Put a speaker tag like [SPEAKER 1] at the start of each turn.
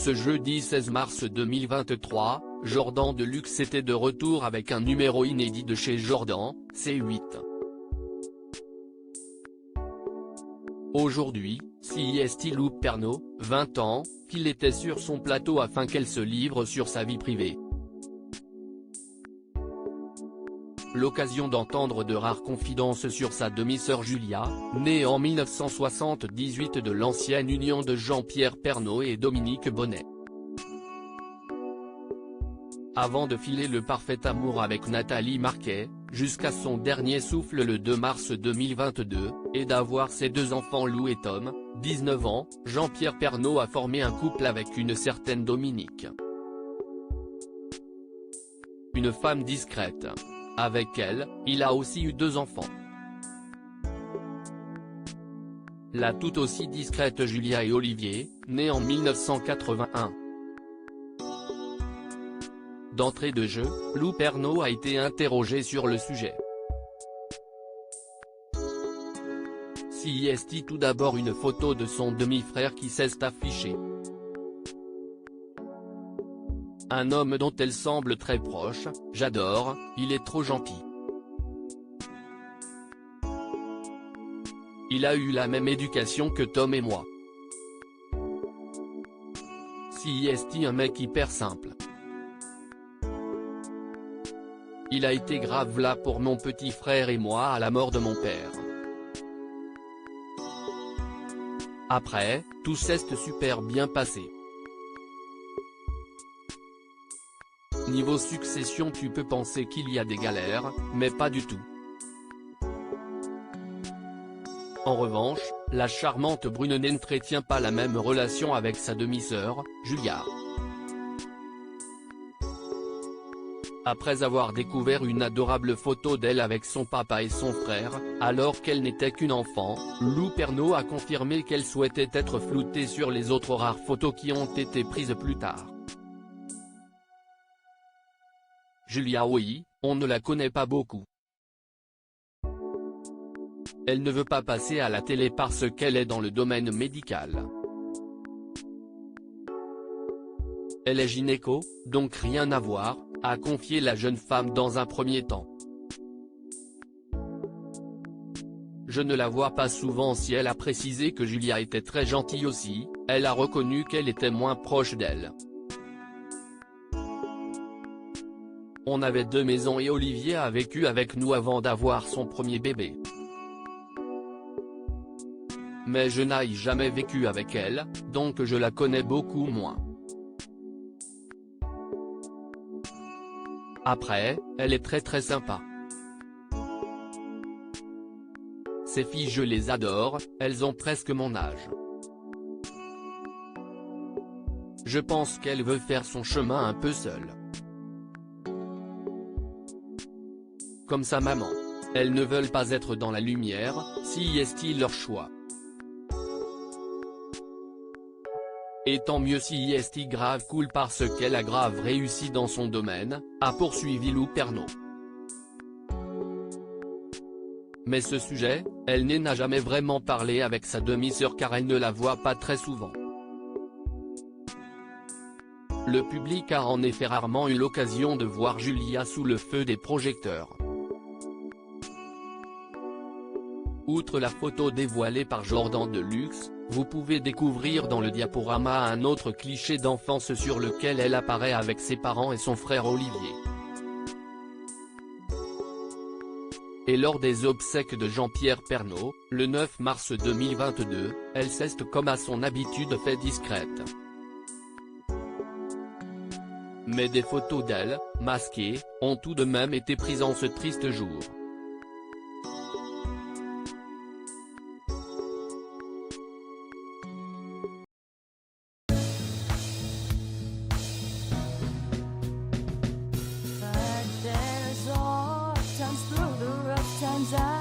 [SPEAKER 1] Ce jeudi 16 mars 2023, Jordan Deluxe était de retour avec un numéro inédit de chez Jordan, C8. Aujourd'hui, CIST loupe Pernot, 20 ans, qu'il était sur son plateau afin qu'elle se livre sur sa vie privée. L'occasion d'entendre de rares confidences sur sa demi-sœur Julia, née en 1978 de l'ancienne union de Jean-Pierre Pernaut et Dominique Bonnet. Avant de filer le parfait amour avec Nathalie Marquet, jusqu'à son dernier souffle le 2 mars 2022, et d'avoir ses deux enfants Lou et Tom, 19 ans, Jean-Pierre Pernaut a formé un couple avec une certaine Dominique. Une femme discrète. Avec elle, il a aussi eu deux enfants. La tout aussi discrète Julia et Olivier, nés en 1981. D'entrée de jeu, Lou Pernaut a été interrogé sur le sujet. CIST tout d'abord une photo de son demi-frère qui s'est affichée. Un homme dont elle semble très proche, j'adore, il est trop gentil. Il a eu la même éducation que Tom et moi. CIST un mec hyper simple. Il a été grave là pour mon petit frère et moi à la mort de mon père. Après, tout s'est super bien passé. Niveau succession tu peux penser qu'il y a des galères, mais pas du tout. En revanche, la charmante Brune n'entretient pas la même relation avec sa demi-sœur, Julia. Après avoir découvert une adorable photo d'elle avec son papa et son frère, alors qu'elle n'était qu'une enfant, Lou Pernaut a confirmé qu'elle souhaitait être floutée sur les autres rares photos qui ont été prises plus tard. Julia oui, on ne la connaît pas beaucoup. Elle ne veut pas passer à la télé parce qu'elle est dans le domaine médical. Elle est gynéco, donc rien à voir, a confié la jeune femme dans un premier temps. Je ne la vois pas souvent si elle a précisé que Julia était très gentille aussi, elle a reconnu qu'elle était moins proche d'elle. On avait deux maisons et Olivier a vécu avec nous avant d'avoir son premier bébé. Mais je n'ai jamais vécu avec elle, donc je la connais beaucoup moins. Après, elle est très sympa. Ces filles je les adore, elles ont presque mon âge. Je pense qu'elle veut faire son chemin un peu seule. Comme sa maman. Elles ne veulent pas être dans la lumière, si est-il leur choix. Et tant mieux si est grave cool parce qu'elle a grave réussi dans son domaine, a poursuivi Lou Pernaut. Mais ce sujet, elle n'en a jamais vraiment parlé avec sa demi-sœur car elle ne la voit pas très souvent. Le public a en effet rarement eu l'occasion de voir Julia sous le feu des projecteurs. Outre la photo dévoilée par Jordan Deluxe, vous pouvez découvrir dans le diaporama un autre cliché d'enfance sur lequel elle apparaît avec ses parents et son frère Olivier. Et lors des obsèques de Jean-Pierre Pernaut, le 9 mars 2022, elle s'est comme à son habitude fait discrète. Mais des photos d'elle, masquée, ont tout de même été prises en ce triste jour.
[SPEAKER 2] Times